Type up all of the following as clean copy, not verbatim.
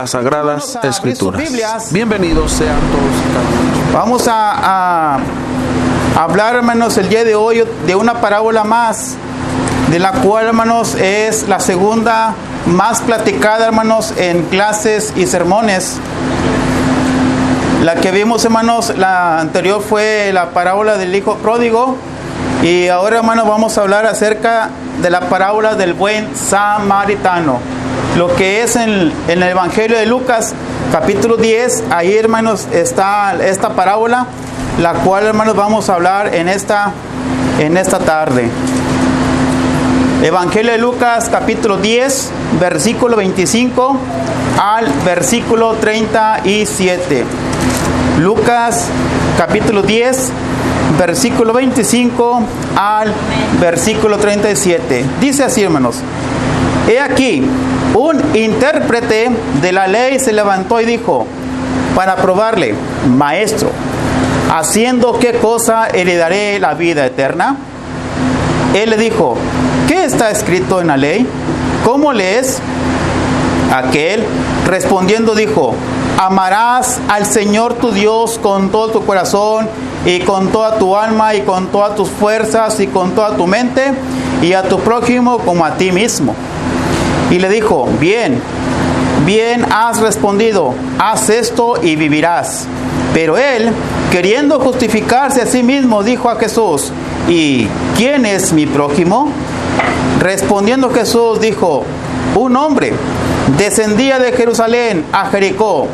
Las Sagradas Escrituras. Bienvenidos sean todos. Vamos a hablar, hermanos, el día de hoy de una parábola más, de la cual, hermanos, es la segunda más platicada, hermanos, en clases y sermones. La que vimos, hermanos, la anterior fue la parábola del hijo pródigo, y ahora, hermanos, vamos a hablar acerca de la parábola del buen samaritano. Lo que es en el Evangelio de Lucas, capítulo 10, ahí, hermanos, está esta parábola, la cual, hermanos, vamos a hablar en esta tarde. Evangelio de Lucas, capítulo 10, versículo 25 al versículo 37. Lucas, capítulo 10, versículo 25 al versículo 37. Dice así, hermanos: He aquí, un intérprete de la ley se levantó y dijo, para probarle: Maestro, ¿haciendo qué cosa heredaré la vida eterna? Él le dijo: ¿Qué está escrito en la ley? ¿Cómo lees? Aquel, respondiendo, dijo: Amarás al Señor tu Dios con todo tu corazón, y con toda tu alma, y con todas tus fuerzas, y con toda tu mente, y a tu prójimo como a ti mismo. Y le dijo: Bien has respondido, haz esto y vivirás. Pero él, queriendo justificarse a sí mismo, dijo a Jesús: ¿Y quién es mi prójimo? Respondiendo Jesús dijo: Un hombre descendía de Jerusalén a Jericó,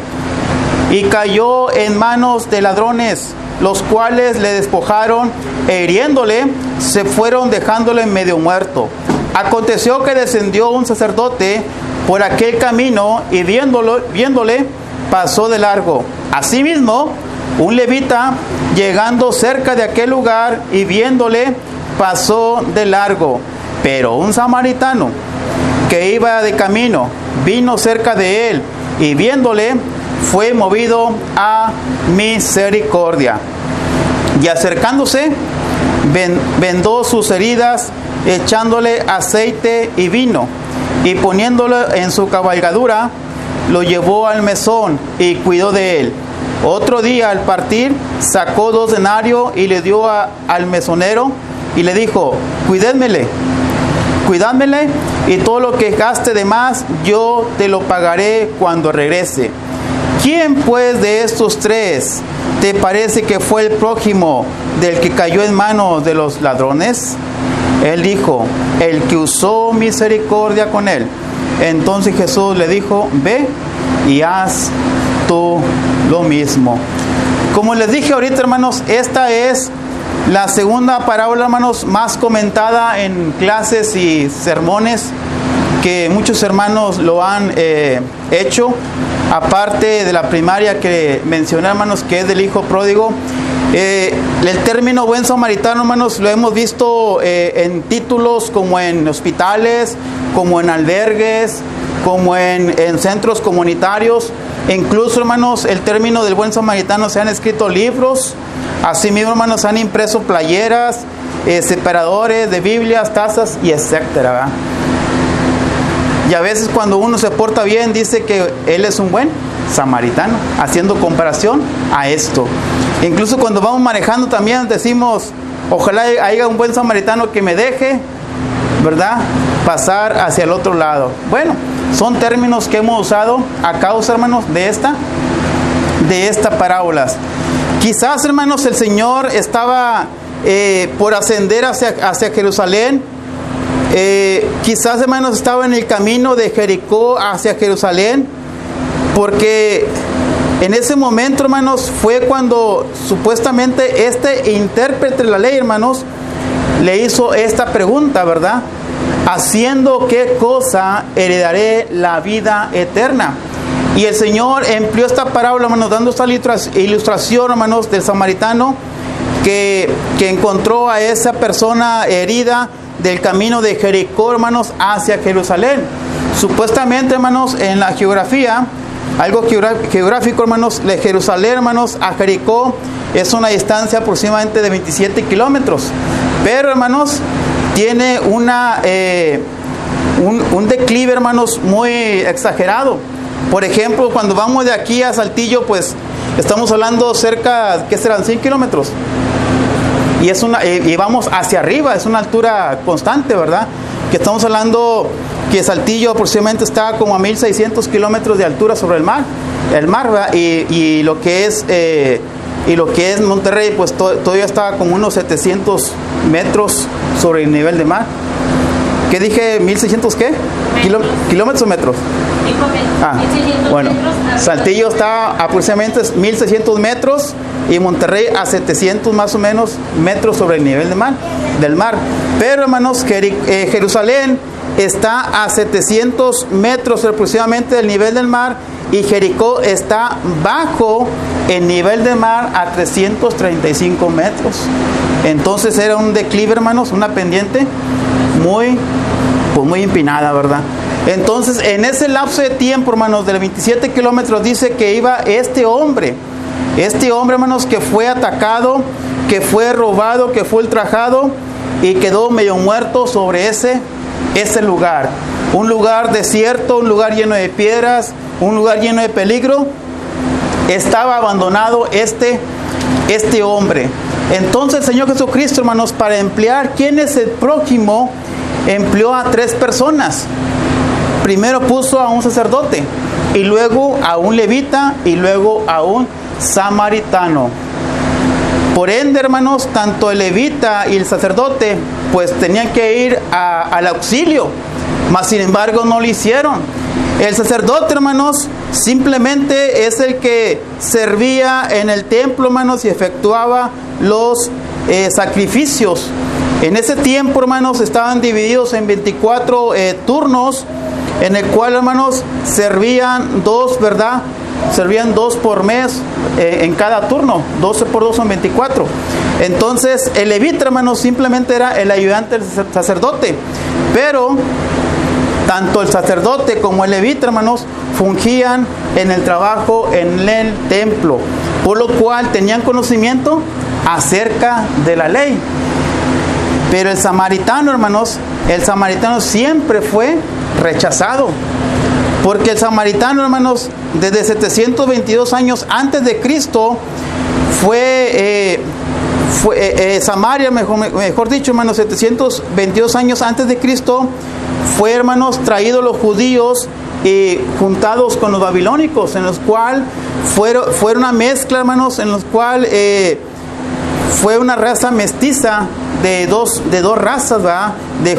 y cayó en manos de ladrones, los cuales le despojaron, e hiriéndole, se fueron dejándole medio muerto. Aconteció que descendió un sacerdote por aquel camino, y viéndole, pasó de largo. Asimismo, un levita, llegando cerca de aquel lugar y viéndole, pasó de largo. Pero un samaritano que iba de camino vino cerca de él, y viéndole, fue movido a misericordia. Y acercándose, vendó sus heridas, echándole aceite y vino, y poniéndolo en su cabalgadura, lo llevó al mesón y cuidó de él. Otro día, al partir, sacó 2 denarios y le dio al mesonero, y le dijo: Cuídamele, y todo lo que gaste de más, yo te lo pagaré cuando regrese. ¿Quién, pues, de estos 3 te parece que fue el prójimo del que cayó en manos de los ladrones? Él dijo: el que usó misericordia con él. Entonces Jesús le dijo: Ve y haz tú lo mismo. Como les dije ahorita, hermanos, esta es la segunda parábola, hermanos, más comentada en clases y sermones, que muchos hermanos lo han hecho, aparte de la primaria que mencioné, hermanos, que es del hijo pródigo. El término buen samaritano, hermanos, lo hemos visto en títulos como en hospitales, como en albergues, como en centros comunitarios. Incluso, hermanos, el término del buen samaritano, se han escrito libros. Asimismo, hermanos, se han impreso playeras, separadores de Biblias, tazas y etcétera, ¿verdad? Y a veces, cuando uno se porta bien, dice que él es un buen samaritano, haciendo comparación a esto. Incluso cuando vamos manejando también decimos: ojalá haya un buen samaritano que me deje, ¿verdad?, pasar hacia el otro lado. Bueno, son términos que hemos usado a causa, hermanos, de esta parábolas. Quizás, hermanos, el Señor estaba por ascender hacia Jerusalén. Quizás, hermanos, estaba en el camino de Jericó hacia Jerusalén, porque en ese momento, hermanos, fue cuando supuestamente este intérprete de la ley, hermanos, le hizo esta pregunta, ¿verdad? ¿Haciendo qué cosa heredaré la vida eterna? Y el Señor empleó esta parábola, hermanos, dando esta ilustración, hermanos, del samaritano que encontró a esa persona herida del camino de Jericó, hermanos, hacia Jerusalén. Supuestamente, hermanos, en la geografía, algo geográfico, hermanos, de Jerusalén, hermanos, a Jericó es una distancia aproximadamente de 27 kilómetros. Pero, hermanos, tiene un declive, hermanos, muy exagerado. Por ejemplo, cuando vamos de aquí a Saltillo, pues estamos hablando cerca, ¿qué serán? 100 kilómetros. Y vamos hacia arriba, es una altura constante, ¿verdad? Que estamos hablando que Saltillo aproximadamente está como a 1600 kilómetros de altura sobre el mar, ¿verdad? Y lo que es Monterrey, pues todavía está como unos 700 metros sobre el nivel de mar. ¿Qué dije? ¿1600 qué? ¿Kilómetros o metros? Bueno, Saltillo está aproximadamente 1600 metros y Monterrey a 700 más o menos metros sobre el nivel del mar. Pero hermanos, Jerusalén está a 700 metros aproximadamente del nivel del mar y Jericó está bajo el nivel del mar a 335 metros. Entonces era un declive, hermanos, una pendiente muy empinada, ¿verdad? Entonces, en ese lapso de tiempo, hermanos, de 27 kilómetros, dice que iba este hombre, hermanos, que fue atacado, que fue robado, que fue ultrajado y quedó medio muerto sobre ese lugar. Un lugar desierto, un lugar lleno de piedras, un lugar lleno de peligro. Estaba abandonado este hombre. Entonces, el Señor Jesucristo, hermanos, para emplear quién es el prójimo, empleó a 3 personas. Primero puso a un sacerdote, y luego a un levita, y luego a un samaritano. Por ende, hermanos, tanto el levita y el sacerdote, pues tenían que ir al auxilio, mas sin embargo no lo hicieron. El sacerdote, hermanos, simplemente es el que servía en el templo, hermanos, y efectuaba los sacrificios. En ese tiempo, hermanos, estaban divididos en 24 turnos, en el cual, hermanos, servían 2, ¿verdad? Servían 2 por mes en cada turno. 12 por 2 son 24. Entonces, el levita, hermanos, simplemente era el ayudante del sacerdote. Pero tanto el sacerdote como el levita, hermanos, fungían en el trabajo en el templo, por lo cual tenían conocimiento acerca de la ley. Pero el samaritano, hermanos, siempre fue rechazado, porque el samaritano, hermanos, desde 722 años antes de Cristo Samaria, mejor dicho, hermanos, 722 años antes de Cristo fue, hermanos, traído los judíos juntados con los babilónicos, en los cuales fue una mezcla, hermanos, en los cuales fue una raza mestiza de dos razas, ¿verdad? De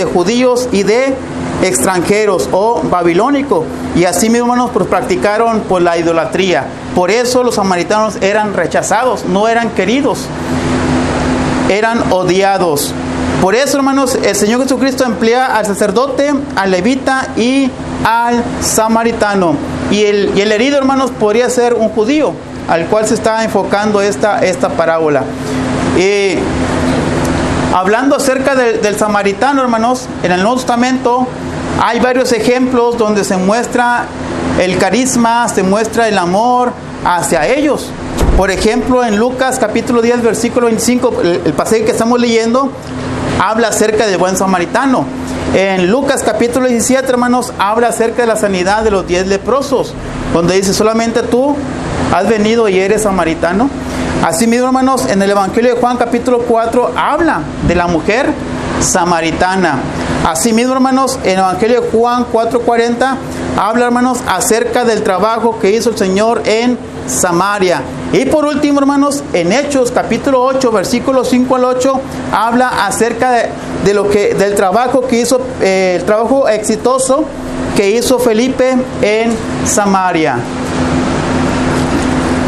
judíos y de extranjeros o babilónicos, y así mismo, hermanos, pues practicaron por la idolatría. Por eso los samaritanos eran rechazados, no eran queridos, eran odiados. Por eso, hermanos, el Señor Jesucristo emplea al sacerdote, al levita y al samaritano. Y el herido, hermanos, podría ser un judío, al cual se está enfocando esta parábola. Hablando acerca del samaritano, hermanos, en el Nuevo Testamento hay varios ejemplos donde se muestra el carisma, se muestra el amor hacia ellos. Por ejemplo, en Lucas capítulo 10, versículo 25, el pasaje que estamos leyendo habla acerca del buen samaritano. En Lucas capítulo 17, hermanos, habla acerca de la sanidad de los 10 leprosos, donde dice: solamente tú has venido y eres samaritano. Asimismo, hermanos, en el Evangelio de Juan capítulo 4 habla de la mujer samaritana. Asimismo, hermanos, en el Evangelio de Juan 4:40 habla, hermanos, acerca del trabajo que hizo el Señor en Samaria. Y por último, hermanos, en Hechos capítulo 8, versículos 5 al 8, habla acerca del trabajo que hizo, el trabajo exitoso que hizo Felipe en Samaria.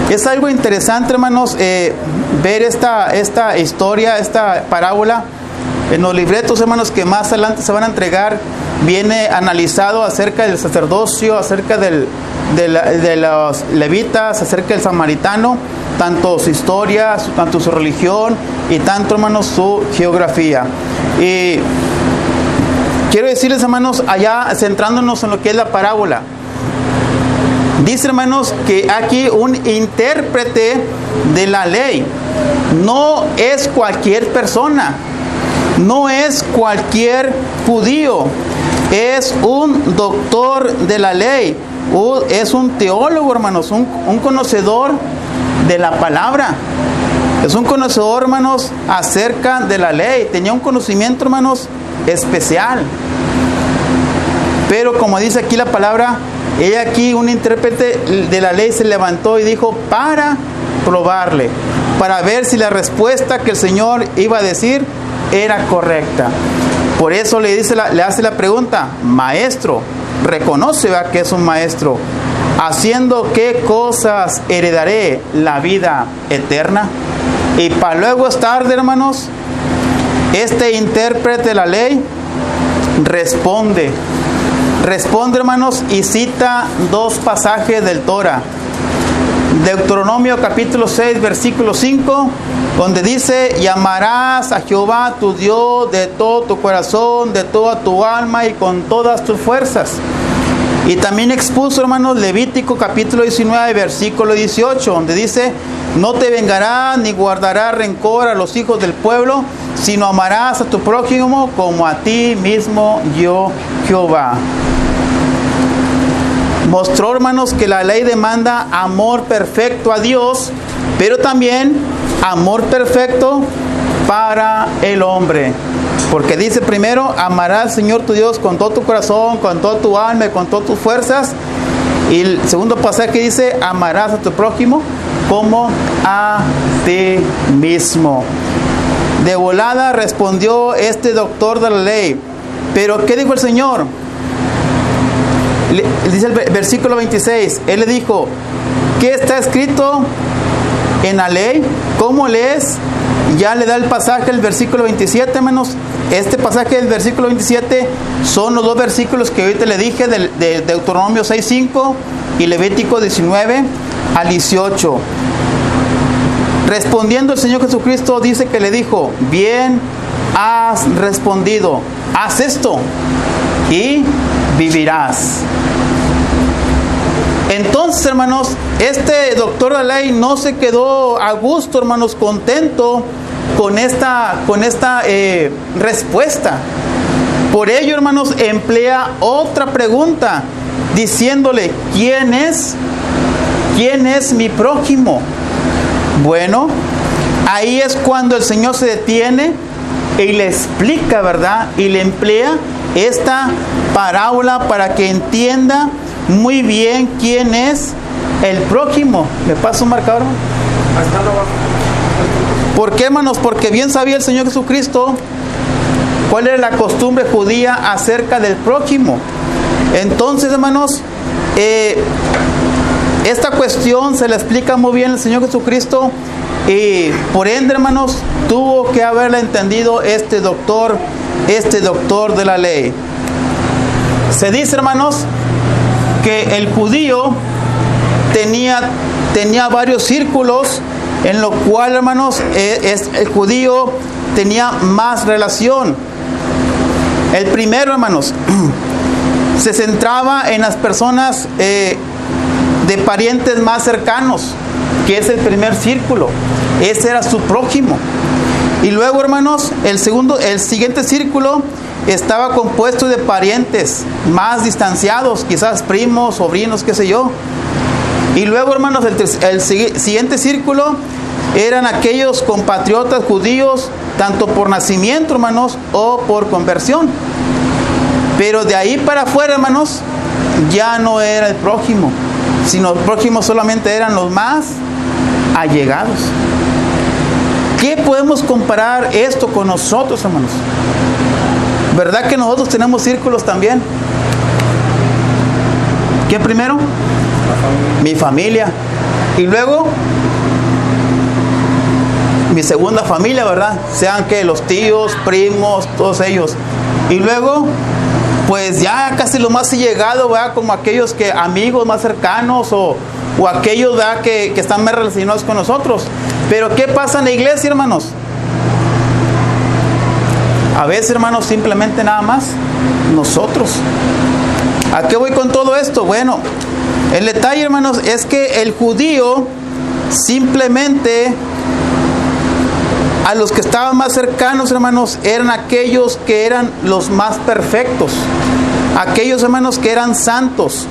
Es algo interesante, hermanos, ver esta historia, esta parábola. En los libretos, hermanos, que más adelante se van a entregar, viene analizado acerca del sacerdocio, acerca de los levitas, acerca del samaritano, tanto su historia, tanto su religión y tanto, hermanos, su geografía. Y quiero decirles, hermanos, allá centrándonos en lo que es la parábola, dice, hermanos, que aquí un intérprete de la ley no es cualquier persona, no es cualquier judío, es un doctor de la ley, es un teólogo, hermanos, un conocedor de la palabra. Es un conocedor, hermanos, acerca de la ley. Tenía un conocimiento, hermanos, especial. Pero como dice aquí la palabra, he aquí un intérprete de la ley se levantó y dijo para probarle, para ver si la respuesta que el Señor iba a decir era correcta. Por eso le hace la pregunta: maestro, reconoce que es un maestro, haciendo qué cosas heredaré la vida eterna. Y para luego es tarde, hermanos, este intérprete de la ley responde, hermanos, y cita dos pasajes del Torah. Deuteronomio capítulo 6, versículo 5, donde dice: y amarás a Jehová tu Dios de todo tu corazón, de toda tu alma y con todas tus fuerzas. Y también expuso, hermanos, Levítico capítulo 19, versículo 18, donde dice: no te vengarás ni guardarás rencor a los hijos del pueblo, sino amarás a tu prójimo como a ti mismo, yo Jehová. Mostró, hermanos, que la ley demanda amor perfecto a Dios, pero también amor perfecto para el hombre. Porque dice primero: amarás al Señor tu Dios con todo tu corazón, con toda tu alma y con todas tus fuerzas. Y el segundo pasaje dice: amarás a tu prójimo como a ti mismo. De volada respondió este doctor de la ley. Pero ¿qué dijo el Señor? Dice el versículo 26, Él le dijo: ¿qué está escrito en la ley? ¿Cómo lees? Ya le da el pasaje, el versículo 27, hermanos. Este pasaje del versículo 27 son los dos versículos que ahorita le dije, de Deuteronomio 6:5 y Levítico 19 al 18. Respondiendo el Señor Jesucristo, dice que le dijo: bien has respondido, haz esto y vivirás. Entonces, hermanos, este doctor de la ley no se quedó a gusto, hermanos, contento con esta respuesta. Por ello, hermanos, emplea otra pregunta, diciéndole: ¿quién es mi prójimo? Bueno, ahí es cuando el Señor se detiene y le explica, ¿verdad? Y le emplea esta parábola para que entienda muy bien quién es el prójimo. ¿Me paso un marcador? ¿Por qué, hermanos? Porque bien sabía el Señor Jesucristo cuál era la costumbre judía acerca del prójimo. Entonces, hermanos, esta cuestión se la explica muy bien el Señor Jesucristo, y por ende, hermanos, tuvo que haberla entendido este doctor de la ley. Se dice, hermanos, que el judío tenía varios círculos, en lo cual, hermanos, el judío tenía más relación. El primero, hermanos, se centraba en las personas de parientes más cercanos, que es el primer círculo. Ese era su prójimo. Y luego, hermanos, el siguiente círculo estaba compuesto de parientes más distanciados, quizás primos, sobrinos, qué sé yo. Y luego, hermanos, el siguiente círculo eran aquellos compatriotas judíos, tanto por nacimiento, hermanos, o por conversión. Pero de ahí para afuera, hermanos, ya no era el prójimo, sino el prójimo solamente eran los más allegados. ¿Qué podemos comparar esto con nosotros, hermanos? ¿Verdad que nosotros tenemos círculos también? ¿Quién primero? Mi familia. Y luego, mi segunda familia, ¿verdad? Sean que los tíos, primos, todos ellos. Y luego, pues ya casi lo más llegado, ¿verdad? Como aquellos amigos más cercanos o aquellos, ¿verdad? que están más relacionados con nosotros. Pero ¿qué pasa en la iglesia, hermanos? A veces, hermanos, simplemente nada más nosotros. ¿A qué voy con todo esto? Bueno, el detalle, hermanos, es que el judío simplemente, a los que estaban más cercanos, hermanos, eran aquellos que eran los más perfectos, aquellos, hermanos, que eran santos.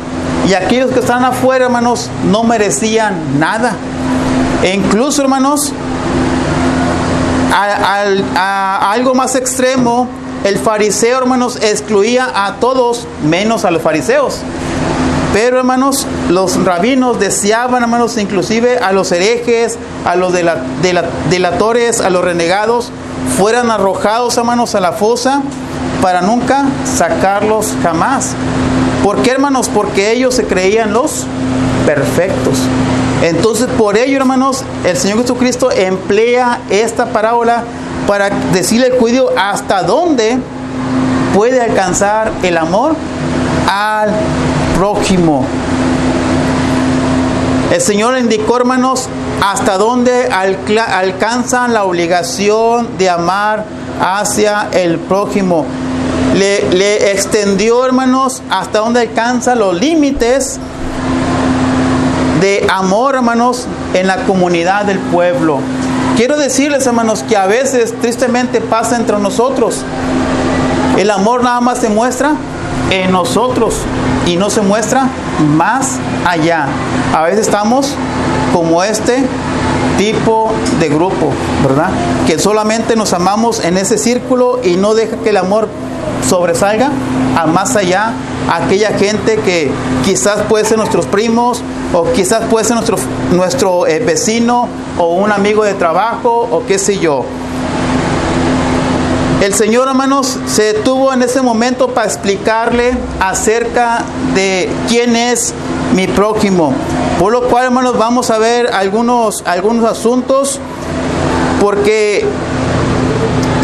Y aquellos que estaban afuera, hermanos, no merecían nada. E incluso, hermanos, a algo más extremo, el fariseo, hermanos, excluía a todos menos a los fariseos. Pero, hermanos, los rabinos deseaban, hermanos, inclusive a los herejes, a los delatores, a los renegados, fueran arrojados, hermanos, a la fosa para nunca sacarlos jamás. ¿Por qué, hermanos? Porque ellos se creían los perfectos. Entonces, por ello, hermanos, el Señor Jesucristo emplea esta parábola para decirle al judío hasta dónde puede alcanzar el amor al prójimo. El Señor indicó, hermanos, hasta dónde alcanzan la obligación de amar hacia el prójimo. Le extendió, hermanos, hasta dónde alcanzan los límites de amor, hermanos, en la comunidad del pueblo. Quiero decirles, hermanos, que a veces tristemente pasa entre nosotros. El amor nada más se muestra en nosotros y no se muestra más allá. A veces estamos como este tipo de grupo, ¿verdad? Que solamente nos amamos en ese círculo y no deja que el amor sobresalga a más allá, a aquella gente que quizás puede ser nuestros primos, o quizás puede ser nuestro vecino, o un amigo de trabajo, o qué sé yo. El Señor, hermanos, se detuvo en ese momento para explicarle acerca de quién es mi prójimo. Por lo cual, hermanos, vamos a ver algunos asuntos, porque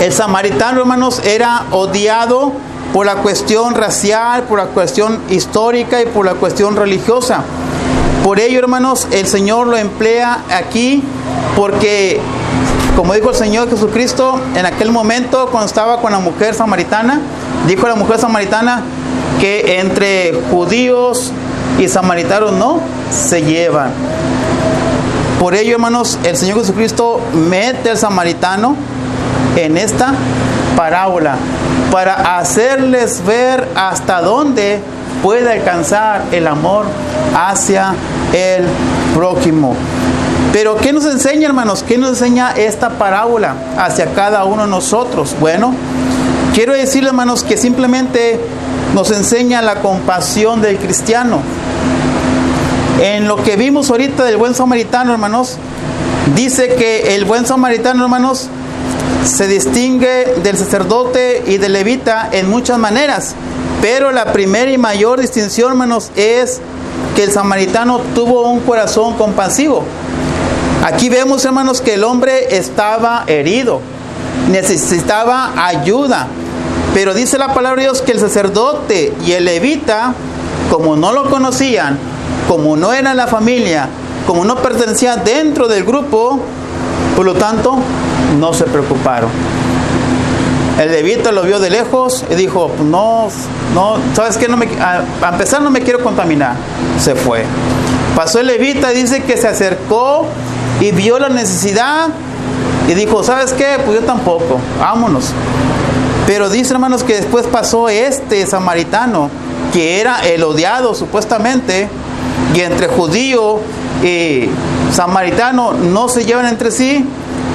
el samaritano, hermanos, era odiado por la cuestión racial, por la cuestión histórica y por la cuestión religiosa. Por ello, hermanos, el Señor lo emplea aquí porque, como dijo el Señor Jesucristo en aquel momento cuando estaba con la mujer samaritana, dijo a la mujer samaritana que entre judíos y samaritanos no se llevan. Por ello, hermanos, el Señor Jesucristo mete al samaritano en esta parábola para hacerles ver hasta dónde puede alcanzar el amor hacia el prójimo. Pero ¿qué nos enseña, hermanos? ¿Qué nos enseña esta parábola hacia cada uno de nosotros? Bueno, quiero decirles, hermanos, que simplemente nos enseña la compasión del cristiano. En lo que vimos ahorita del buen samaritano, hermanos, dice que el buen samaritano, hermanos, se distingue del sacerdote y del levita en muchas maneras, pero la primera y mayor distinción, hermanos, es que el samaritano tuvo un corazón compasivo. Aquí vemos, hermanos, que el hombre estaba herido, necesitaba ayuda, pero dice la palabra de Dios que el sacerdote y el levita, como no lo conocían, como no era la familia, como no pertenecía dentro del grupo, por lo tanto, no se preocuparon. El levita lo vio de lejos y dijo, no, ¿sabes qué? A empezar no me quiero contaminar. Se fue. Pasó el levita, dice que se acercó y vio la necesidad y dijo, ¿sabes qué? Pues yo tampoco, vámonos. Pero dice, hermanos, que después pasó este samaritano, que era el odiado supuestamente, y entre judío y samaritano no se llevan entre sí.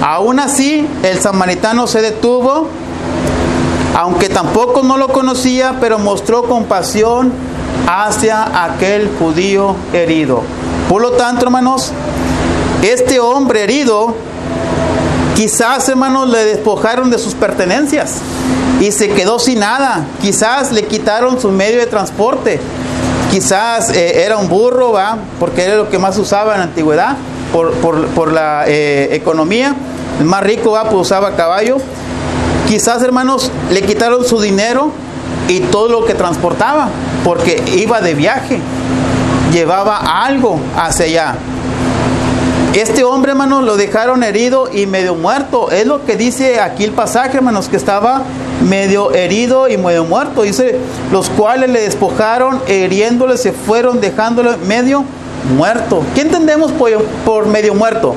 Aún así, el samaritano se detuvo, aunque tampoco no lo conocía, pero mostró compasión hacia aquel judío herido. Por lo tanto, hermanos, este hombre herido, quizás, hermanos, le despojaron de sus pertenencias y se quedó sin nada. Quizás le quitaron su medio de transporte. Quizás era un burro, ¿va? Porque era lo que más usaba en la antigüedad por la economía. El más rico, ¿va? Pues usaba caballo. Quizás, hermanos, le quitaron su dinero y todo lo que transportaba, porque iba de viaje, llevaba algo hacia allá. Este hombre, hermanos, lo dejaron herido y medio muerto. Es lo que dice aquí el pasaje, hermanos, que estaba medio herido y medio muerto. Dice, los cuales le despojaron, hiriéndole, se fueron, dejándole medio muerto. ¿Qué entendemos por medio muerto?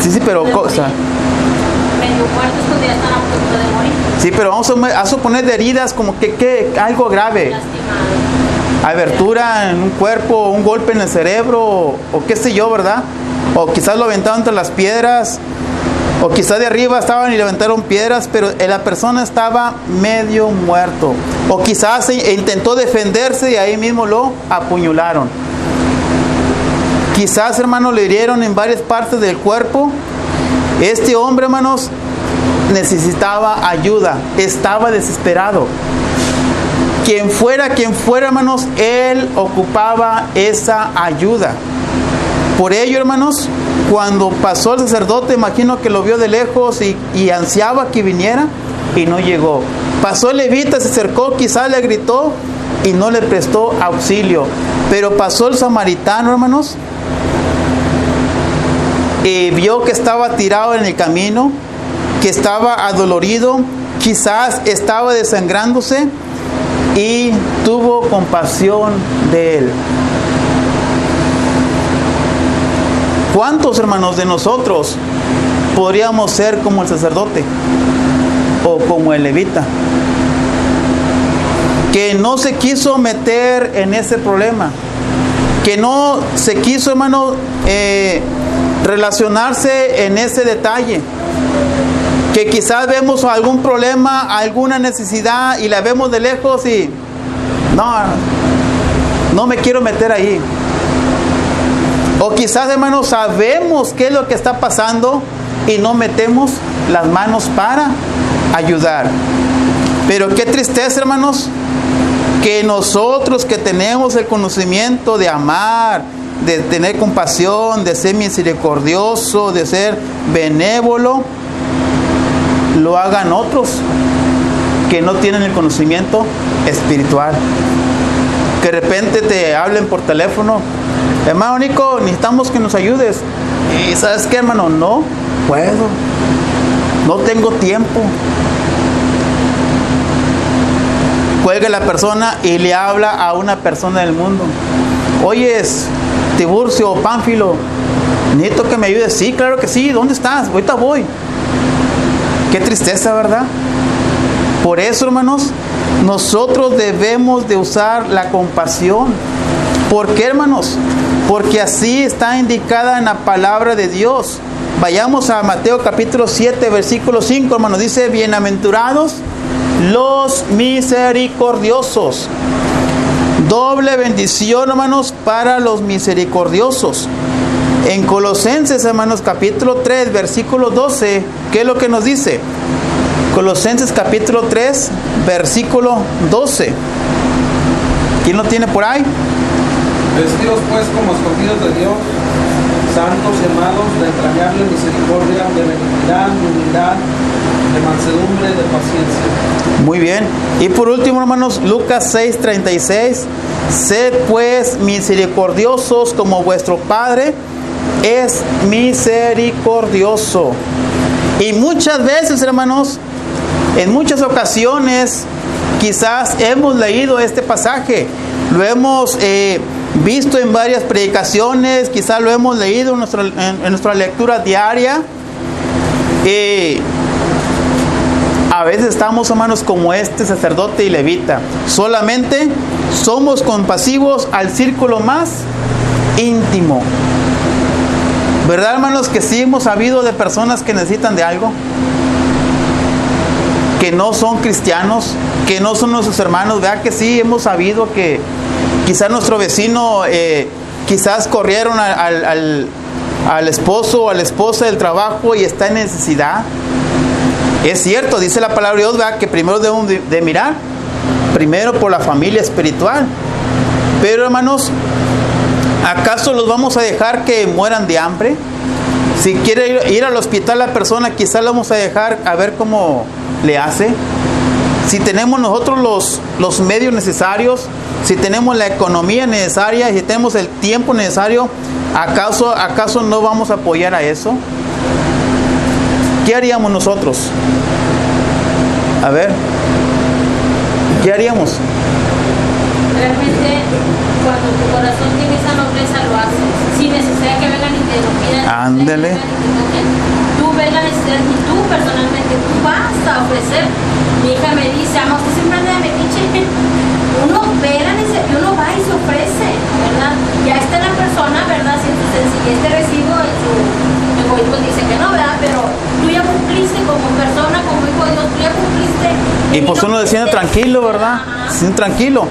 Sí, pero cosa. Medio muerto es cuando ya están a punto de morir. Sí, pero vamos a suponer de heridas como que algo grave. Lastimado. abertura en un cuerpo, un golpe en el cerebro, o qué sé yo, ¿verdad? O quizás lo aventaron entre las piedras, o quizás de arriba estaban y levantaron piedras, pero la persona estaba medio muerto. O quizás intentó defenderse y ahí mismo lo apuñalaron. Quizás, hermanos, le hirieron en varias partes del cuerpo. Este hombre, hermanos, necesitaba ayuda, estaba desesperado. Quien fuera, hermanos, él ocupaba esa ayuda. Por ello, hermanos, cuando pasó el sacerdote, imagino que lo vio de lejos y ansiaba que viniera y no llegó. Pasó el levita, se acercó, quizás le gritó y no le prestó auxilio. Pero pasó el samaritano, hermanos, y vio que estaba tirado en el camino, que estaba adolorido, quizás estaba desangrándose y tuvo compasión de él. ¿Cuántos, hermanos, de nosotros podríamos ser como el sacerdote o como el levita? Que no se quiso meter en ese problema, que no se quiso, hermano, relacionarse en ese detalle, que quizás vemos algún problema, alguna necesidad y la vemos de lejos y no me quiero meter ahí. O quizás, hermanos, sabemos qué es lo que está pasando y no metemos las manos para ayudar. Pero qué tristeza, hermanos, que nosotros que tenemos el conocimiento de amar, de tener compasión, de ser misericordioso, de ser benévolo, lo hagan otros que no tienen el conocimiento espiritual. Que de repente te hablen por teléfono: hermano Nico, necesitamos que nos ayudes. Y ¿sabes qué, hermano? No puedo, no tengo tiempo. Cuelga la persona y le habla a una persona del mundo: oyes, Tiburcio o Pánfilo, necesito que me ayudes. Sí, claro que sí, ¿dónde estás? Ahorita voy. Qué tristeza, ¿verdad? Por eso, hermanos, nosotros debemos de usar la compasión. ¿Por qué, hermanos? Porque así está indicada en la palabra de Dios. Vayamos a Mateo capítulo 7, versículo 5, hermanos. Dice: bienaventurados los misericordiosos. Doble bendición, hermanos, para los misericordiosos. En Colosenses, hermanos, capítulo 3, versículo 12, ¿qué es lo que nos dice? Colosenses capítulo 3, versículo 12. ¿Quién lo tiene por ahí? Vestidos pues como escogidos de Dios, santos y amados, de entrañable misericordia, de benignidad, de humildad, de mansedumbre, de paciencia. Muy bien. Y por último, hermanos, Lucas 6, 36. Sed pues misericordiosos como vuestro Padre es misericordioso. Y muchas veces, hermanos, en muchas ocasiones, quizás hemos leído este pasaje, lo hemos visto en varias predicaciones, quizás lo hemos leído en nuestra lectura diaria. A veces estamos, hermanos, como este sacerdote y levita. Solamente somos compasivos al círculo más íntimo. ¿Verdad, hermanos, que sí hemos sabido de personas que necesitan de algo? Que no son cristianos, que no son nuestros hermanos. ¿Verdad que sí hemos sabido que quizás nuestro vecino, quizás corrieron al esposo o a la esposa del trabajo y está en necesidad? Es cierto, dice la palabra de Dios, ¿verdad?, que primero debemos de mirar, primero por la familia espiritual. Pero, hermanos, ¿acaso los vamos a dejar que mueran de hambre? Si quiere ir al hospital la persona, quizás la vamos a dejar a ver cómo le hace. Si tenemos nosotros los medios necesarios, si tenemos la economía necesaria, si tenemos el tiempo necesario, ¿acaso no vamos a apoyar a eso? ¿Qué haríamos nosotros? A ver, ¿qué haríamos? Realmente, cuando tu corazón tiene esa nobleza, lo haces. Sin necesidad que vengan y te lo pidan. Ándele. Tú ves la necesidad y tú personalmente tú vas a ofrecer. Mi hija me dice, amor, usted siempre anda de metiche. Uno ve la necesidad y uno va y se ofrece, ¿verdad? Ya está la persona, ¿verdad? Si en su sencillez te recibo, en su egoísmo dice que no, ¿verdad? Pero tú ya cumpliste como persona, como hijo de Dios, tú ya cumpliste. Y pues uno se siente tranquilo, ¿verdad? Se siente tranquilo.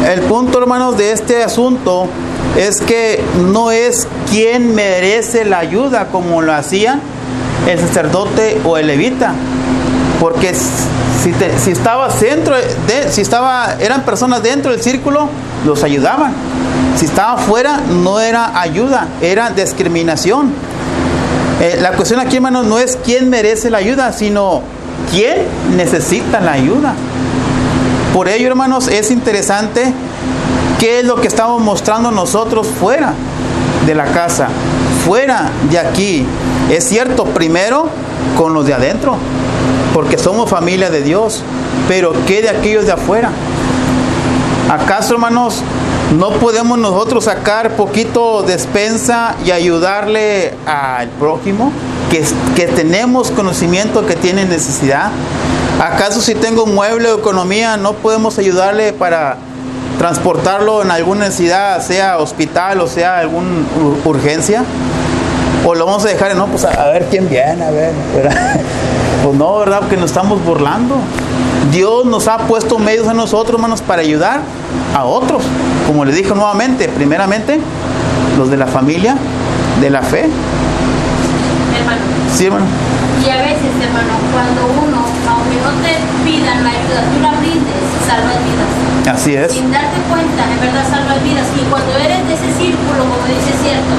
El punto, hermanos, de este asunto es que no es quien merece la ayuda como lo hacían el sacerdote o el levita, porque si eran personas dentro del círculo, los ayudaban. Si estaba fuera, no era ayuda, era discriminación. La cuestión aquí, hermanos, no es quién merece la ayuda, sino quién necesita la ayuda. Por ello, hermanos, es interesante qué es lo que estamos mostrando nosotros fuera de la casa, fuera de aquí. Es cierto, primero con los de adentro, porque somos familia de Dios, pero ¿qué de aquellos de afuera? ¿Acaso, hermanos, no podemos nosotros sacar poquito despensa y ayudarle al prójimo que tenemos conocimiento que tiene necesidad? ¿Acaso si tengo un mueble o economía no podemos ayudarle para transportarlo en alguna necesidad, sea hospital o sea alguna urgencia? ¿O lo vamos a dejar, no, pues a ver quién viene, a ver, ¿verdad? Pues no, ¿verdad? Porque nos estamos burlando. Dios nos ha puesto medios a nosotros, hermanos, para ayudar a otros. Como les dije nuevamente, primeramente, los de la familia, de la fe. Hermano. Sí, hermano. Y a veces, hermano, cuando uno, aunque no te pidan la ayuda, tú la brindes, salvas vidas. Así es. Sin darte cuenta, en verdad salvas vidas. Y cuando eres de ese círculo, como dice cierto,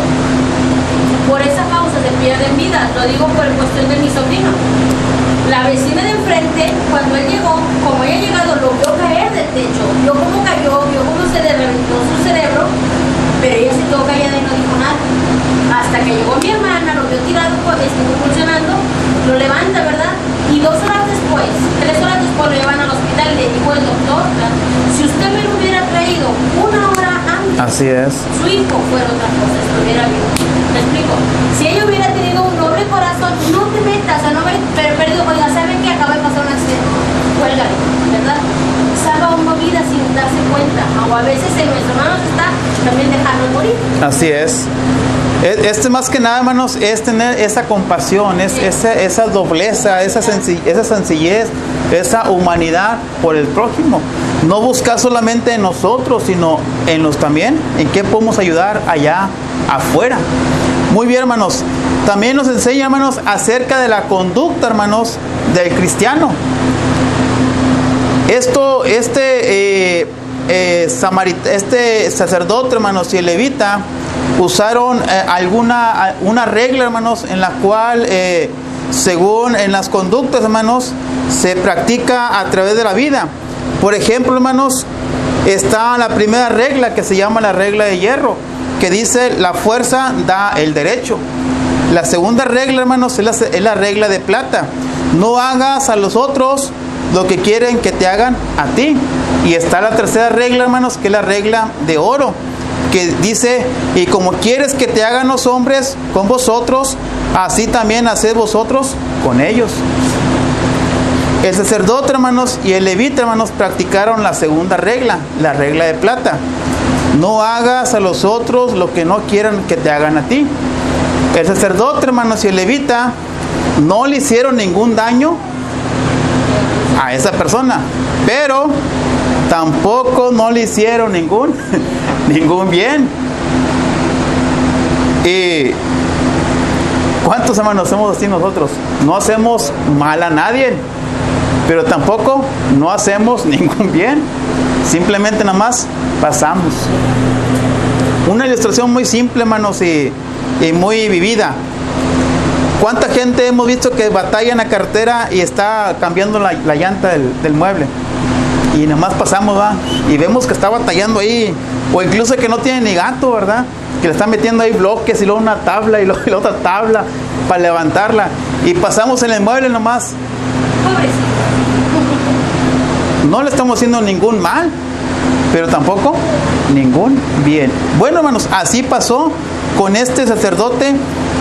por esa causa se pierden vidas. Lo digo por cuestión de mi sobrino. La vecina de enfrente, cuando él llegó, como ella ha llegado, lo vio caer del techo. Vio cómo cayó, vio cómo se le reventó su cerebro, pero ella se quedó callada y no dijo nada. Hasta que llegó mi hermana, lo vio tirado, funcionando, lo levanta, ¿verdad? Y 2 horas después, 3 horas después lo llevan al hospital y le dijo el doctor, si usted me lo hubiera traído 1 hora antes, así es, su hijo fuera otra cosa, estuviera vivo. ¿Me explico? Si ella hubiera tenido un noble corazón, no te metas, o sea, no me perdido, oiga, ¿saben que acaba de pasar un accidente? Cuélgale, ¿verdad? Salva una vida sin darse cuenta, o a veces en nuestras manos está también dejarlo morir. así es. Más que nada, hermanos, es tener esa compasión, esa dobleza, esa sencillez, esa humanidad por el prójimo. No buscar solamente en nosotros, sino en los también, en qué podemos ayudar allá afuera. Muy bien, hermanos. También nos enseña, hermanos, acerca de la conducta, hermanos, del cristiano. Este sacerdote, hermanos, y el levita usaron una regla, hermanos, en la cual, según en las conductas, hermanos, se practica a través de la vida. Por ejemplo, hermanos, está la primera regla que se llama la regla de hierro, que dice la fuerza da el derecho. La segunda regla, hermanos, es la regla de plata. No hagas a los otros lo que quieren que te hagan a ti. Y está la tercera regla, hermanos, que es la regla de oro, que dice, y como quieres que te hagan los hombres con vosotros, así también haced vosotros con ellos. El sacerdote, hermanos, y el levita, hermanos, practicaron la segunda regla, la regla de plata. No hagas a los otros lo que no quieran que te hagan a ti. El sacerdote, hermanos, y el levita no le hicieron ningún daño a esa persona, pero tampoco no le hicieron ningún bien. ¿Y cuántos, hermanos, hacemos así nosotros? No hacemos mal a nadie, pero tampoco no hacemos ningún bien. Simplemente nada más pasamos. Una ilustración muy simple, hermanos, y muy vivida. ¿Cuánta gente hemos visto que batalla en la carretera y está cambiando la llanta del mueble? Y nada más pasamos, ¿va? Y vemos que está batallando ahí. O incluso que no tiene ni gato, ¿verdad? Que le están metiendo ahí bloques y luego una tabla y luego la otra tabla para levantarla. Y pasamos en el mueble nomás. Pobrecito. No le estamos haciendo ningún mal, pero tampoco ningún bien. Bueno, hermanos, así pasó con este sacerdote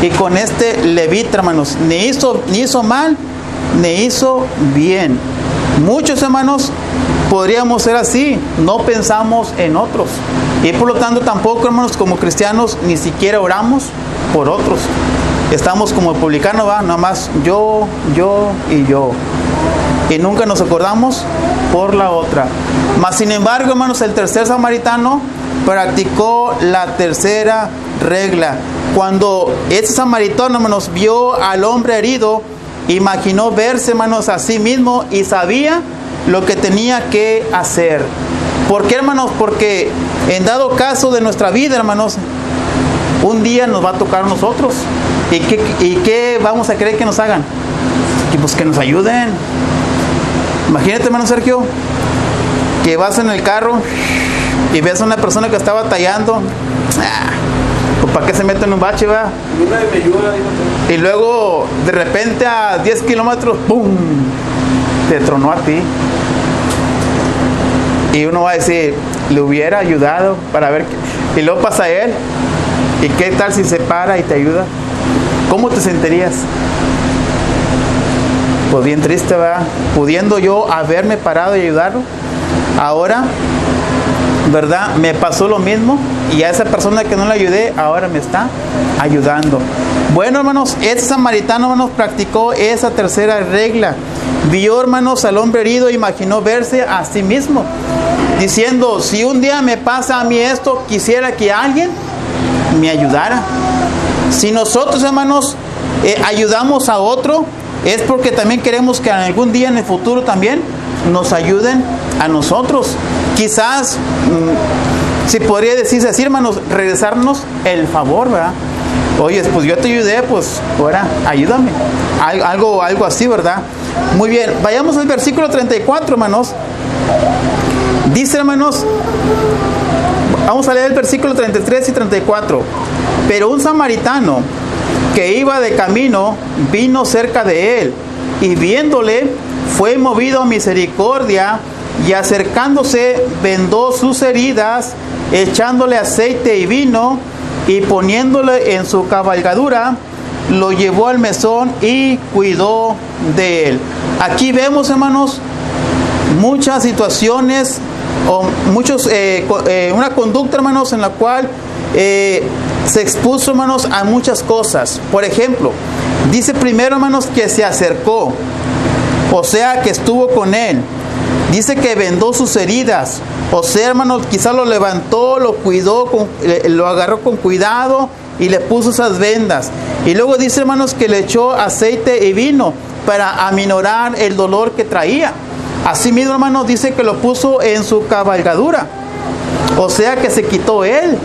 y con este levita, hermanos. Ni hizo mal, ni hizo bien. Muchos, hermanos, podríamos ser así, no pensamos en otros. Y por lo tanto tampoco, hermanos, como cristianos, ni siquiera oramos por otros. Estamos como publicanos, ¿va? Nada más yo y yo. Y nunca nos acordamos por la otra. Mas sin embargo, hermanos, el tercer samaritano practicó la tercera regla. Cuando este samaritano, hermanos, vio al hombre herido, imaginó verse, hermanos, a sí mismo y sabía lo que tenía que hacer. ¿Por qué, hermanos? Porque en dado caso de nuestra vida, hermanos, un día nos va a tocar a nosotros. ¿Y qué vamos a querer que nos hagan? Y pues que nos ayuden. Imagínate, hermano Sergio, que vas en el carro y ves a una persona que está batallando. Pues ¿para qué se mete en un bache, va? Y luego, de repente, a 10 kilómetros, ¡pum!, te tronó a ti. Y uno va a decir, le hubiera ayudado para ver qué. Y luego pasa él. ¿Y qué tal si se para y te ayuda? ¿Cómo te sentirías? Pues bien triste, ¿verdad? Pudiendo yo haberme parado y ayudarlo. Ahora, ¿verdad? Me pasó lo mismo. Y a esa persona que no le ayudé, ahora me está ayudando. Bueno, hermanos, este samaritano, hermanos, practicó esa tercera regla. Vio, hermanos, al hombre herido, imaginó verse a sí mismo, diciendo, si un día me pasa a mí esto, quisiera que alguien me ayudara. Si nosotros, hermanos, ayudamos a otro, es porque también queremos que algún día en el futuro también nos ayuden a nosotros. Quizás, si podría decirse así, hermanos, regresarnos el favor, ¿verdad? Oye, pues yo te ayudé, pues ahora ayúdame. Algo así, ¿verdad? Muy bien, vayamos al versículo 34, hermanos. Dice, hermanos, vamos a leer el versículo 33 y 34. Pero un samaritano que iba de camino vino cerca de él, y viéndole fue movido a misericordia, y acercándose vendó sus heridas, echándole aceite y vino, y poniéndole en su cabalgadura, lo llevó al mesón y cuidó de él. Aquí vemos, hermanos, muchas situaciones o una conducta, hermanos, en la cual se expuso, hermanos, a muchas cosas. Por ejemplo, dice primero, hermanos, que se acercó, o sea, que estuvo con él. Dice que vendó sus heridas, o sea, hermanos, quizás lo levantó, lo cuidó, lo agarró con cuidado y le puso esas vendas. Y luego dice, hermanos, que le echó aceite y vino para aminorar el dolor que traía. Asimismo, hermanos, dice que lo puso en su cabalgadura, o sea, que se quitó él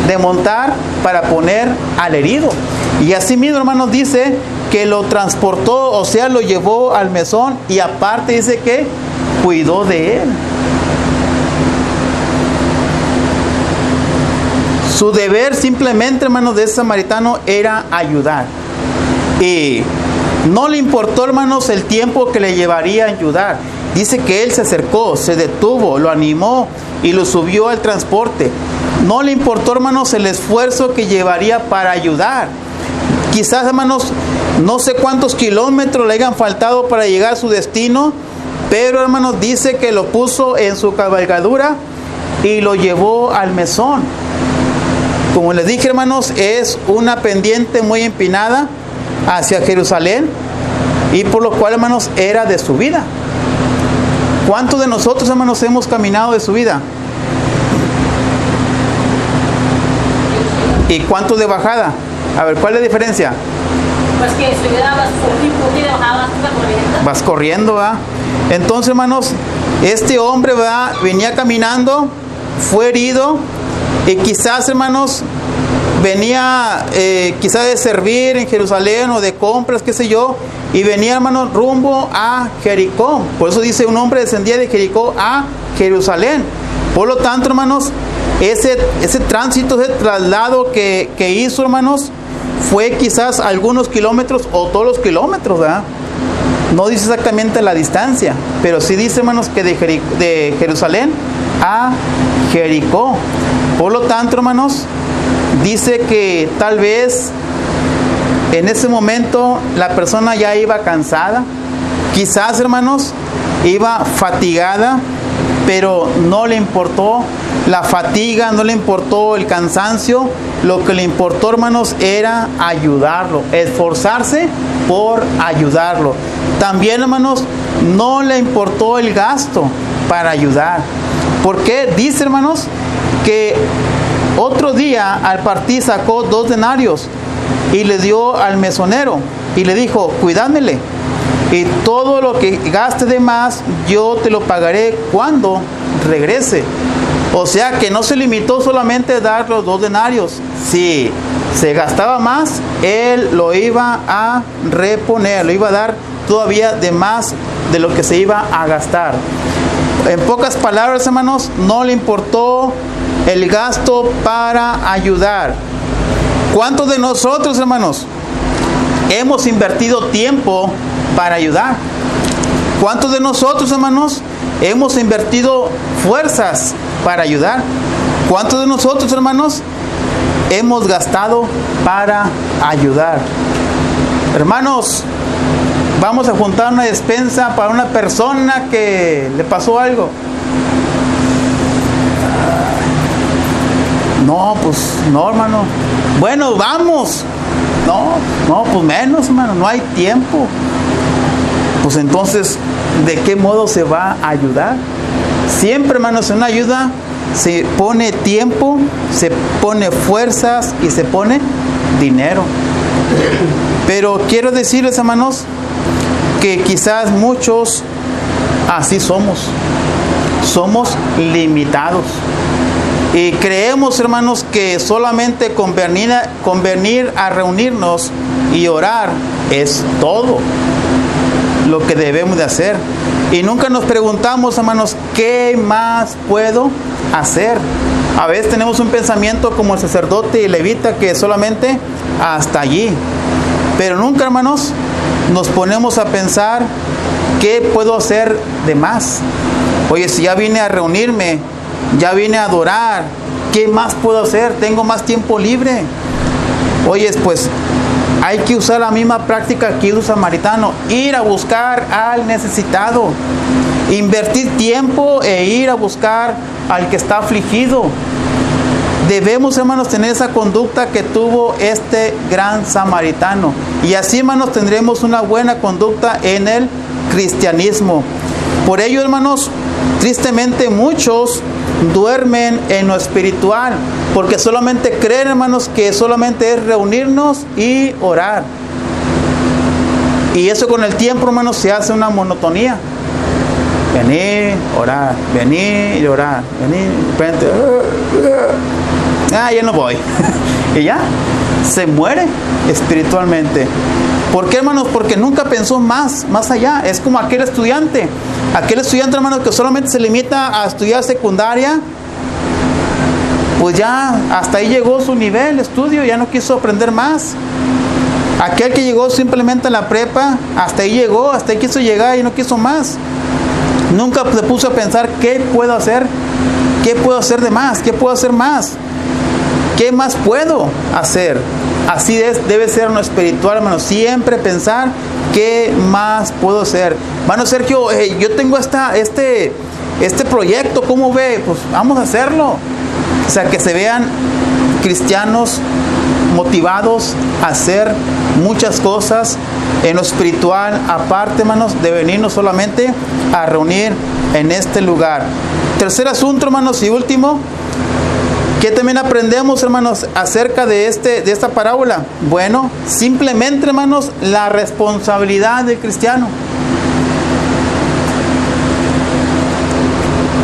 de montar para poner al herido. Y asimismo, hermanos, dice que lo transportó, o sea, lo llevó al mesón, y aparte dice que cuidó de él. Su deber simplemente, hermanos, de ese samaritano era ayudar. Y no le importó, hermanos, el tiempo que le llevaría a ayudar. Dice que él se acercó, se detuvo, lo animó y lo subió al transporte. No le importó, hermanos, el esfuerzo que llevaría para ayudar. Quizás, hermanos, no sé cuántos kilómetros le hayan faltado para llegar a su destino, pero, hermanos, dice que lo puso en su cabalgadura y lo llevó al mesón. Como les dije, hermanos, es una pendiente muy empinada hacia Jerusalén, y por lo cual, hermanos, era de subida. ¿Cuántos de nosotros, hermanos, hemos caminado de subida? ¿Y cuántos de bajada? A ver, ¿cuál es la diferencia? Pues que subida vas un de bajada vas corriendo. Vas corriendo, ¿va? Entonces, hermanos, este hombre, ¿va?, venía caminando, fue herido, y quizás, hermanos, venía quizás de servir en Jerusalén o de compras, qué sé yo, y venía, hermanos, rumbo a Jericó. Por eso dice, un hombre descendía de Jericó a Jerusalén. Por lo tanto, hermanos, ese tránsito, ese traslado que hizo, hermanos, fue quizás algunos kilómetros o todos los kilómetros, ¿verdad? No dice exactamente la distancia, pero sí dice, hermanos, que de Jerusalén a Jericó. Por lo tanto, hermanos, dice que tal vez en ese momento la persona ya iba cansada, quizás, hermanos, iba fatigada, pero no le importó la fatiga, no le importó el cansancio. Lo que le importó, hermanos, era ayudarlo, esforzarse por ayudarlo. También, hermanos, no le importó el gasto para ayudar. ¿Por qué? Dice, hermanos, que otro día al partir sacó 2 denarios y le dio al mesonero y le dijo: cuídamele, y todo lo que gaste de más yo te lo pagaré cuando regrese. O sea que no se limitó solamente a dar los 2 denarios. Si se gastaba más, él lo iba a reponer, lo iba a dar todavía de más de lo que se iba a gastar. En pocas palabras, hermanos, no le importó el gasto para ayudar. ¿Cuántos de nosotros, hermanos, hemos invertido tiempo para ayudar? ¿Cuántos de nosotros, hermanos, hemos invertido fuerzas para ayudar? ¿Cuántos de nosotros, hermanos, hemos gastado para ayudar? Hermanos, vamos a juntar una despensa para una persona que le pasó algo. No, pues no, hermano. Bueno, vamos. No, pues menos, hermano, no hay tiempo. Pues entonces, ¿de qué modo se va a ayudar? Siempre, hermanos, en una ayuda se pone tiempo, se pone fuerzas y se pone dinero. Pero quiero decirles, hermanos, que quizás muchos así somos limitados. Y creemos, hermanos, que solamente convenir a reunirnos y orar es todo lo que debemos de hacer. Y nunca nos preguntamos, hermanos, ¿qué más puedo hacer? A veces tenemos un pensamiento como el sacerdote y levita, que solamente hasta allí. Pero nunca, hermanos, nos ponemos a pensar, ¿qué puedo hacer de más? Oye, si ya vine a reunirme, ya vine a adorar, ¿qué más puedo hacer? Tengo más tiempo libre. Oye, pues hay que usar la misma práctica que hizo el samaritano, ir a buscar al necesitado, invertir tiempo e ir a buscar al que está afligido. Debemos, hermanos, tener esa conducta que tuvo este gran samaritano. Y así, hermanos, tendremos una buena conducta en el cristianismo. Por ello, hermanos, tristemente muchos duermen en lo espiritual, porque solamente creen, hermanos, que solamente es reunirnos y orar. Y eso con el tiempo, hermanos, se hace una monotonía. Venir, orar, venir y orar, venir, de repente, ya no voy. Y ya, se muere espiritualmente. ¿Por qué, hermanos? Porque nunca pensó más allá. Es como aquel estudiante, hermanos, que solamente se limita a estudiar secundaria. Pues ya hasta ahí llegó su nivel de estudio, ya no quiso aprender más. Aquel que llegó simplemente a la prepa, hasta ahí llegó, hasta ahí quiso llegar y no quiso más. Nunca se puso a pensar, ¿qué puedo hacer? ¿Qué puedo hacer de más? ¿Qué puedo hacer más? ¿Qué más puedo hacer? Así debe ser lo espiritual, hermano. Siempre pensar, ¿qué más puedo hacer? Hermano Sergio, yo tengo este proyecto, ¿cómo ve? Pues vamos a hacerlo. O sea, que se vean cristianos motivados a hacer muchas cosas en lo espiritual, aparte, hermanos, de venirnos solamente a reunir en este lugar. Tercer asunto, hermanos, y último, ¿qué también aprendemos, hermanos, acerca de esta parábola? Bueno, simplemente, hermanos, la responsabilidad del cristiano.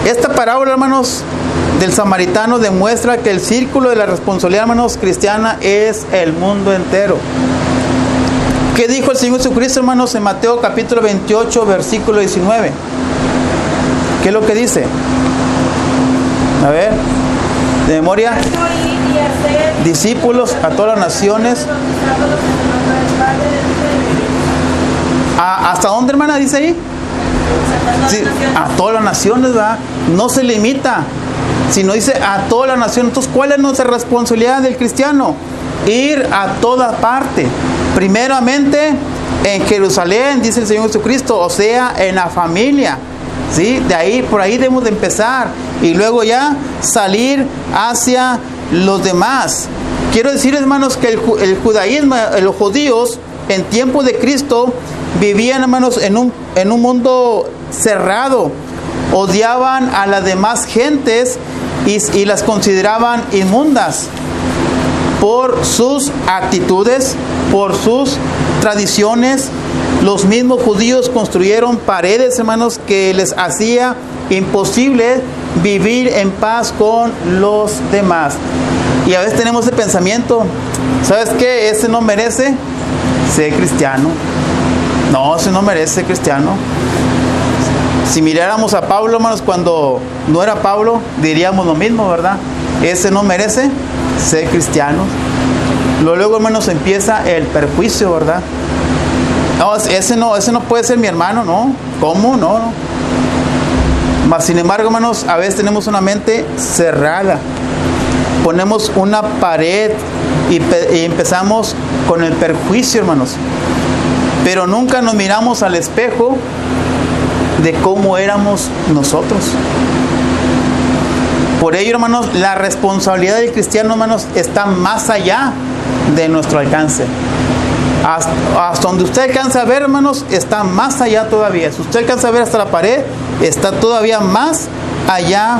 Esta parábola, hermanos, del samaritano demuestra que el círculo de la responsabilidad, hermanos, cristiana es el mundo entero. ¿Qué dijo el Señor Jesucristo, hermanos, en Mateo capítulo 28, versículo 19? ¿Qué es lo que dice? A ver, de memoria. Discípulos a todas las naciones. ¿Hasta dónde, hermana, dice ahí? Sí, a todas las naciones, ¿verdad? No se limita, sino dice a todas las naciones. Entonces, ¿cuál es nuestra responsabilidad del cristiano? Ir a toda parte. Primeramente en Jerusalén, dice el Señor Jesucristo, o sea, en la familia. ¿Sí? De ahí, por ahí debemos de empezar. Y luego ya salir hacia los demás. Quiero decir, hermanos, que el judaísmo, los judíos, en tiempo de Cristo, vivían, hermanos, en un mundo cerrado. Odiaban a las demás gentes y las consideraban inmundas por sus actitudes, por sus tradiciones. Los mismos judíos construyeron paredes, hermanos, que les hacía imposible vivir en paz con los demás. Y a veces tenemos ese pensamiento, ¿sabes qué? Ese no merece ser cristiano. No, ese no merece ser cristiano. Si miráramos a Pablo, hermanos, cuando no era Pablo, diríamos lo mismo, ¿verdad? Ese no merece ser cristiano. Luego, hermanos, empieza el perjuicio, ¿verdad? No, ese no puede ser mi hermano, ¿no? ¿Cómo? No. Mas, sin embargo, hermanos, a veces tenemos una mente cerrada. Ponemos una pared y empezamos con el perjuicio, hermanos. Pero nunca nos miramos al espejo de cómo éramos nosotros. Por ello, hermanos, la responsabilidad del cristiano, hermanos, está más allá de nuestro alcance. Hasta donde usted alcanza a ver, hermanos, está más allá todavía. Si usted alcanza a ver hasta la pared, está todavía más allá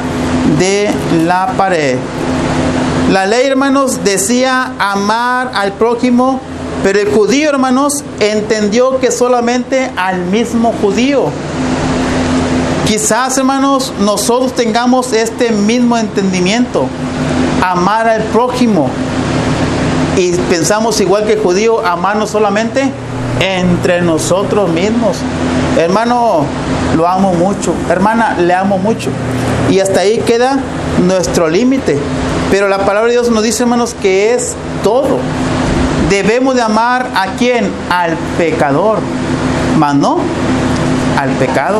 de la pared. La ley, hermanos, decía amar al prójimo, pero el judío, hermanos, entendió que solamente al mismo judío. Quizás, hermanos, nosotros tengamos este mismo entendimiento, amar al prójimo. Y pensamos igual que el judío, amarnos solamente entre nosotros mismos. Hermano, lo amo mucho. Hermana, le amo mucho. Y hasta ahí queda nuestro límite. Pero la palabra de Dios nos dice, hermanos, que es todo. Debemos de amar ¿a quién? Al pecador, mas no al pecado.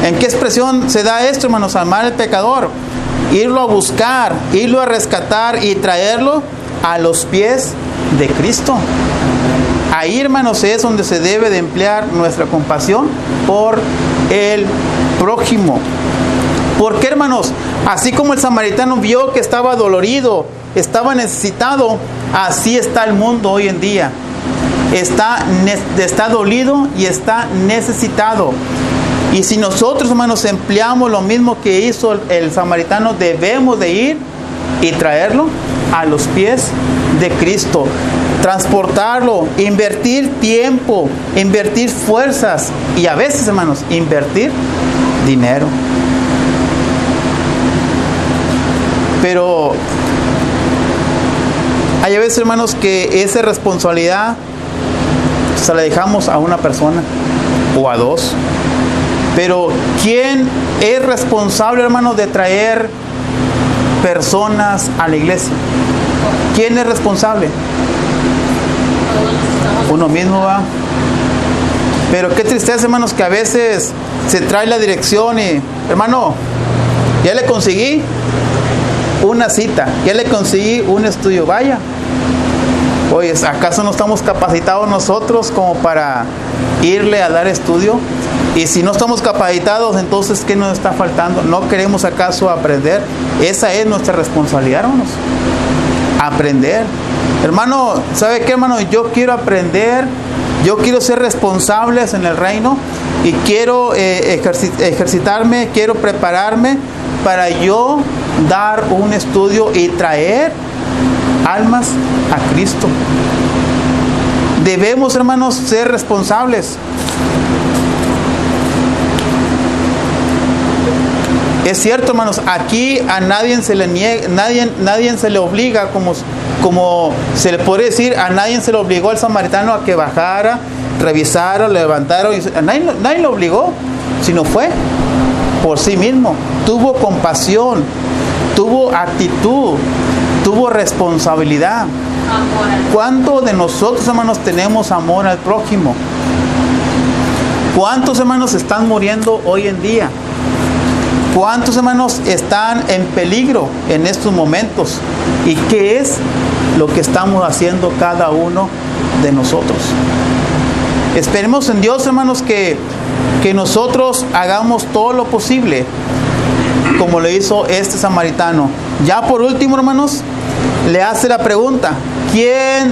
¿En qué expresión se da esto, hermanos? Amar al pecador. Irlo a buscar, irlo a rescatar y traerlo a los pies de Cristo. Ahí, hermanos, es donde se debe de emplear nuestra compasión por el prójimo. ¿Por qué, hermanos? Así como el samaritano vio que estaba dolorido, estaba necesitado, así está el mundo hoy en día. Está dolido y está necesitado. Y si nosotros, hermanos, empleamos lo mismo que hizo el samaritano, debemos de ir y traerlo a los pies de Cristo. Transportarlo, invertir tiempo, invertir fuerzas y a veces, hermanos, invertir dinero. Pero hay a veces, hermanos, que esa responsabilidad se la dejamos a una persona o a dos. Pero ¿quién es responsable, hermanos, de traer personas a la iglesia? ¿Quién es responsable? Uno mismo, va. Pero qué tristeza, hermanos, que a veces se trae la dirección y, hermano, ya le conseguí una cita, ya le conseguí un estudio, vaya. Oye, ¿acaso no estamos capacitados nosotros como para irle a dar estudio? Y si no estamos capacitados, entonces ¿qué nos está faltando? ¿No queremos acaso aprender? Esa es nuestra responsabilidad, hermanos. Aprender. Hermano, ¿sabe qué, hermano? Yo quiero aprender, yo quiero ser responsables en el reino y quiero ejercitarme, quiero prepararme para yo dar un estudio y traer almas a Cristo. Debemos, hermanos, ser responsables. Es cierto, hermanos, aquí a nadie se le niega, nadie se le obliga, como se le podría decir, a nadie se le obligó al samaritano a que bajara, revisara, levantara. Nadie lo obligó, sino fue por sí mismo. Tuvo compasión, tuvo actitud, tuvo responsabilidad. ¿Cuánto de nosotros, hermanos, tenemos amor al prójimo? ¿Cuántos hermanos están muriendo hoy en día? ¿Cuántos hermanos están en peligro en estos momentos? ¿Y qué es lo que estamos haciendo cada uno de nosotros? Esperemos en Dios, hermanos, que nosotros hagamos todo lo posible, como le hizo este samaritano. Ya por último, hermanos, le hace la pregunta: ¿quién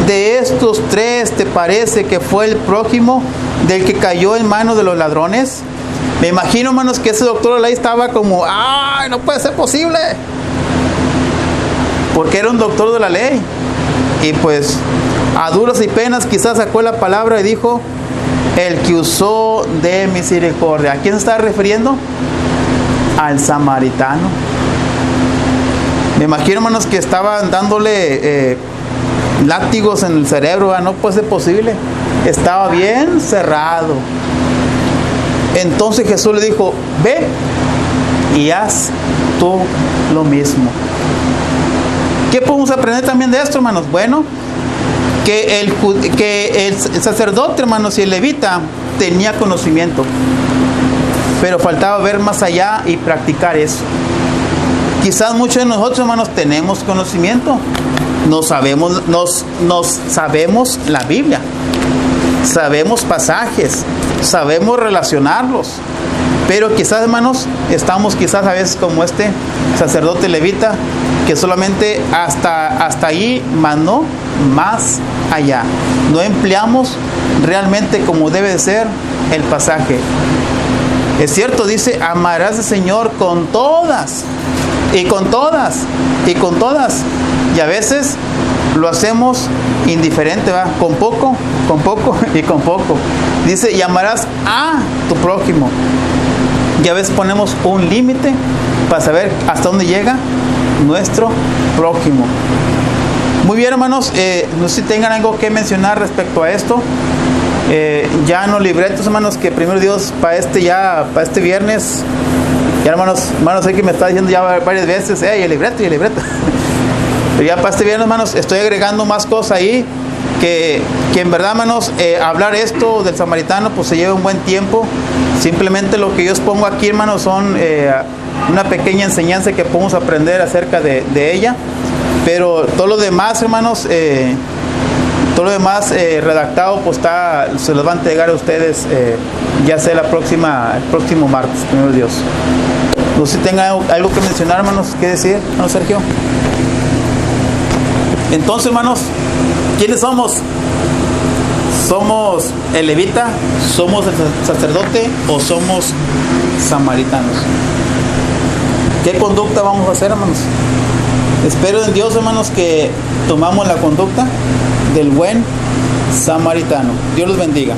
de estos tres te parece que fue el prójimo del que cayó en manos de los ladrones? Me imagino, hermanos, que ese doctor de la ley estaba como: ¡ay, no puede ser posible! Porque era un doctor de la ley. Y pues, a duras y penas, quizás sacó la palabra y dijo: el que usó de misericordia. ¿A quién se está refiriendo? Al samaritano. Me imagino, hermanos, que estaban dándole látigos en el cerebro. No puede ser posible. Estaba bien cerrado. Entonces Jesús le dijo: ve y haz tú lo mismo. ¿Qué podemos aprender también de esto, hermanos? Bueno, que el sacerdote, hermanos, y el levita tenía conocimiento, pero faltaba ver más allá y practicar eso. Quizás muchos de nosotros, hermanos, tenemos conocimiento, nos sabemos la Biblia, sabemos pasajes, sabemos relacionarlos, pero quizás, hermanos, estamos quizás a veces como este sacerdote levita, que solamente hasta ahí, más no más allá. No empleamos realmente como debe de ser el pasaje. Es cierto, dice: amarás al Señor con todas, y con todas, y con todas. Y a veces lo hacemos indiferente, ¿va? Con poco y con poco. Dice: y amarás a tu prójimo. Y a veces ponemos un límite para saber hasta dónde llega nuestro prójimo. Muy bien, hermanos, no sé si tengan algo que mencionar respecto a esto. Ya en los libretos, hermanos, que primero Dios para este viernes, ya hermanos, sé que me está diciendo ya varias veces: el libreto. Pero ya para este viernes, hermanos, estoy agregando más cosas ahí, que en verdad, hermanos, hablar esto del samaritano pues se lleva un buen tiempo. Simplemente lo que yo os pongo aquí, hermanos, son una pequeña enseñanza que podemos aprender acerca de ella. Pero todo lo demás, hermanos, redactado, pues se los va a entregar a ustedes ya sea el próximo martes, primero Dios. No sé si tengan algo que mencionar, hermanos, ¿qué decir, hermano Sergio? Entonces, hermanos, ¿quiénes somos? ¿Somos el levita? ¿Somos el sacerdote? ¿O somos samaritanos? ¿Qué conducta vamos a hacer, hermanos? Espero en Dios, hermanos, que tomamos la conducta del buen samaritano. Dios los bendiga.